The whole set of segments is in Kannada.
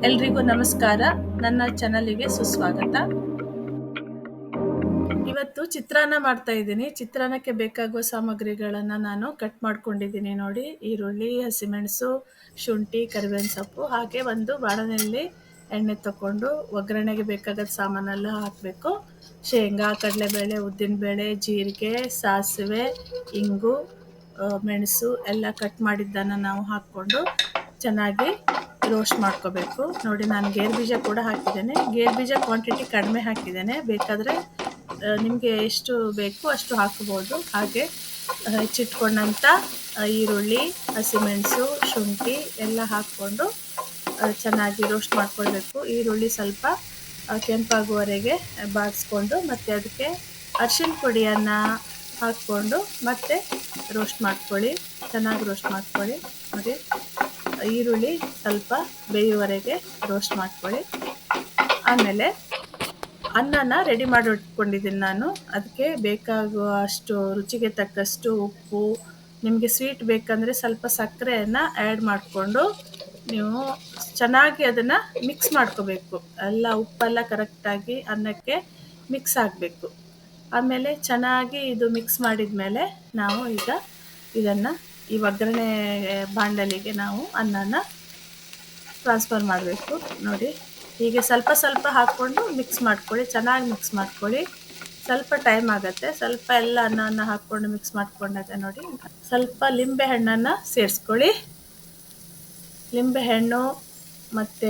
ಎಲ್ರಿಗೂ ನಮಸ್ಕಾರ. ನನ್ನ ಚಾನಲಿಗೆ ಸುಸ್ವಾಗತ. ಇವತ್ತು ಚಿತ್ರಾನ್ನ ಮಾಡ್ತಾ ಇದ್ದೀನಿ. ಚಿತ್ರಾನ್ನಕ್ಕೆ ಬೇಕಾಗುವ ಸಾಮಗ್ರಿಗಳನ್ನು ನಾನು ಕಟ್ ಮಾಡ್ಕೊಂಡಿದ್ದೀನಿ ನೋಡಿ. ಈರುಳ್ಳಿ, ಹಸಿಮೆಣಸು, ಶುಂಠಿ, ಕರಿಬೇವಿನ ಸೊಪ್ಪು, ಹಾಗೆ ಒಂದು ಬಾಣಲೆಯಲ್ಲಿ ಎಣ್ಣೆ ತಗೊಂಡು ಒಗ್ಗರಣೆಗೆ ಬೇಕಾದ ಸಾಮಾನೆಲ್ಲ ಹಾಕಬೇಕು. ಶೇಂಗಾ, ಕಡಲೆಬೇಳೆ, ಉದ್ದಿನಬೇಳೆ, ಜೀರಿಗೆ, ಸಾಸಿವೆ, ಇಂಗು, ಮೆಣಸು ಎಲ್ಲ ಕಟ್ ಮಾಡಿದ್ದನ್ನು ನಾವು ಹಾಕ್ಕೊಂಡು ಚೆನ್ನಾಗಿ ರೋಸ್ಟ್ ಮಾಡ್ಕೋಬೇಕು. ನೋಡಿ, ನಾನು ಗೇರು ಬೀಜ ಕೂಡ ಹಾಕಿದ್ದೇನೆ. ಗೇರು ಬೀಜ ಕ್ವಾಂಟಿಟಿ ಕಡಿಮೆ ಹಾಕಿದ್ದೇನೆ. ಬೇಕಾದರೆ ನಿಮಗೆ ಎಷ್ಟು ಬೇಕು ಅಷ್ಟು ಹಾಕಬಹುದು. ಹಾಗೆ ಹೆಚ್ಚಿಟ್ಕೊಂಡಂಥ ಈರುಳ್ಳಿ, ಹಸಿಮೆಣಸು, ಶುಂಠಿ ಎಲ್ಲ ಹಾಕ್ಕೊಂಡು ಚೆನ್ನಾಗಿ ರೋಸ್ಟ್ ಮಾಡ್ಕೊಳ್ಬೇಕು. ಈರುಳ್ಳಿ ಸ್ವಲ್ಪ ಕೆಂಪಾಗುವವರೆಗೆ ಬಾಡಿಸ್ಕೊಂಡು ಮತ್ತೆ ಅದಕ್ಕೆ ಅರಿಶಿನ ಪುಡಿಯನ್ನು ಹಾಕ್ಕೊಂಡು ಮತ್ತೆ ರೋಸ್ಟ್ ಮಾಡ್ಕೊಳ್ಳಿ. ಚೆನ್ನಾಗಿ ರೋಸ್ಟ್ ಮಾಡ್ಕೊಳ್ಳಿ. ನೋಡಿ, ಈರುಳ್ಳಿ ಸ್ವಲ್ಪ ಬೇಯುವವರೆಗೆ ರೋಸ್ಟ್ ಮಾಡ್ಕೊಳ್ಳಿ. ಆಮೇಲೆ ಅನ್ನನ ರೆಡಿ ಮಾಡಿ ಇಟ್ಕೊಂಡಿದ್ದೀನಿ ನಾನು. ಅದಕ್ಕೆ ಬೇಕಾಗುವಷ್ಟು ರುಚಿಗೆ ತಕ್ಕಷ್ಟು ಉಪ್ಪು, ನಿಮಗೆ ಸ್ವೀಟ್ ಬೇಕಂದರೆ ಸ್ವಲ್ಪ ಸಕ್ಕರೆಯನ್ನು ಆ್ಯಡ್ ಮಾಡಿಕೊಂಡು ನೀವು ಚೆನ್ನಾಗಿ ಅದನ್ನು ಮಿಕ್ಸ್ ಮಾಡ್ಕೋಬೇಕು. ಎಲ್ಲ ಉಪ್ಪೆಲ್ಲ ಕರೆಕ್ಟಾಗಿ ಅನ್ನಕ್ಕೆ ಮಿಕ್ಸ್ ಆಗಬೇಕು. ಆಮೇಲೆ ಚೆನ್ನಾಗಿ ಇದು ಮಿಕ್ಸ್ ಮಾಡಿದ ಮೇಲೆ ನಾವು ಈಗ ಇದನ್ನು ಈ ಒಗ್ಗರಣೆ ಬಾಣಲೆಗೆ ನಾವು ಅನ್ನನ ಟ್ರಾನ್ಸ್ಫರ್ ಮಾಡಬೇಕು. ನೋಡಿ, ಹೀಗೆ ಸ್ವಲ್ಪ ಸ್ವಲ್ಪ ಹಾಕ್ಕೊಂಡು ಮಿಕ್ಸ್ ಮಾಡ್ಕೊಳ್ಳಿ. ಚೆನ್ನಾಗಿ ಮಿಕ್ಸ್ ಮಾಡ್ಕೊಳ್ಳಿ. ಸ್ವಲ್ಪ ಟೈಮ್ ಆಗುತ್ತೆ. ಸ್ವಲ್ಪ ಎಲ್ಲ ಅನ್ನವನ್ನು ಹಾಕ್ಕೊಂಡು ಮಿಕ್ಸ್ ಮಾಡ್ಕೊಂಡಾಗ ನೋಡಿ ಸ್ವಲ್ಪ ಲಿಂಬೆ ಹಣ್ಣನ್ನು ಸೇರಿಸ್ಕೊಳ್ಳಿ. ಲಿಂಬೆ ಹಣ್ಣು ಮತ್ತು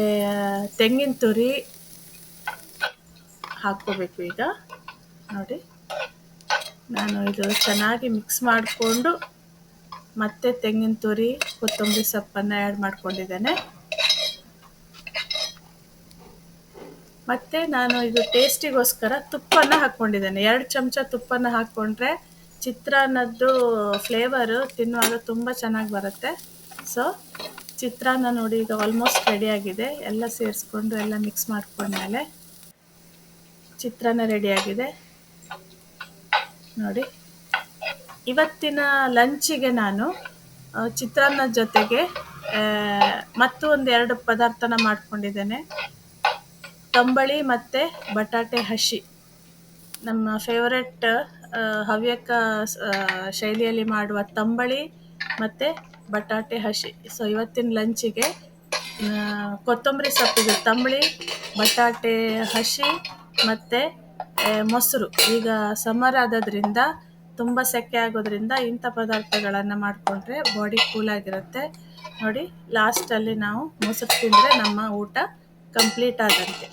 ತೆಂಗಿನ ತುರಿ ಹಾಕ್ಕೋಬೇಕು. ಈಗ ನೋಡಿ, ನಾನು ಇದು ಚೆನ್ನಾಗಿ ಮಿಕ್ಸ್ ಮಾಡಿಕೊಂಡು ಮತ್ತೆ ತೆಂಗಿನ ತುರಿ, ಕೊತ್ತಂಬರಿ ಸೊಪ್ಪನ್ನು ಆ್ಯಡ್ ಮಾಡ್ಕೊಂಡಿದ್ದೇನೆ. ಮತ್ತು ನಾನು ಇದು ಟೇಸ್ಟಿಗೋಸ್ಕರ ತುಪ್ಪನ ಹಾಕ್ಕೊಂಡಿದ್ದೇನೆ. 2 ಚಮಚ ತುಪ್ಪನ ಹಾಕ್ಕೊಂಡ್ರೆ ಚಿತ್ರಾನ್ನದ್ದು ಫ್ಲೇವರು ತಿನ್ನುವಾಗ ತುಂಬ ಚೆನ್ನಾಗಿ ಬರುತ್ತೆ. ಸೊ ಚಿತ್ರಾನ್ನ ನೋಡಿ ಈಗ ಆಲ್ಮೋಸ್ಟ್ ರೆಡಿಯಾಗಿದೆ. ಎಲ್ಲ ಸೇರಿಸ್ಕೊಂಡು ಎಲ್ಲ ಮಿಕ್ಸ್ ಮಾಡ್ಕೊಂಡ್ಮೇಲೆ ಚಿತ್ರಾನ್ನ ರೆಡಿಯಾಗಿದೆ ನೋಡಿ. ಇವತ್ತಿನ ಲಂಚಿಗೆ ನಾನು ಚಿತ್ರಾನ್ನದ ಜೊತೆಗೆ ಮತ್ತು ಒಂದು 2 ಪದಾರ್ಥನ ಮಾಡ್ಕೊಂಡಿದ್ದೇನೆ. ತಂಬಳಿ ಮತ್ತು ಬಟಾಟೆ ಹಸಿ, ನಮ್ಮ ಫೇವರೆಟ್ ಹವ್ಯಕ ಶೈಲಿಯಲ್ಲಿ ಮಾಡುವ ತಂಬಳಿ ಮತ್ತು ಬಟಾಟೆ ಹಸಿ. ಸೊ ಇವತ್ತಿನ ಲಂಚಿಗೆ ಕೊತ್ತಂಬರಿ ಸೊಪ್ಪಿಗೆ ತಂಬಳಿ, ಬಟಾಟೆ ಹಸಿ ಮತ್ತು ಮೊಸರು. ಈಗ ಸಮ್ಮರ್ ಆಗೋದ್ರಿಂದ ತುಂಬ ಸೆಕೆ ಆಗೋದ್ರಿಂದ ಇಂಥ ಪದಾರ್ಥಗಳನ್ನು ಮಾಡಿಕೊಂಡ್ರೆ ಬಾಡಿ ಕೂಲಾಗಿರುತ್ತೆ. ನೋಡಿ, ಲಾಸ್ಟಲ್ಲಿ ನಾವು ಮೊಸರು ತಿಂದರೆ ನಮ್ಮ ಊಟ ಕಂಪ್ಲೀಟ್ ಆದಂತೆ.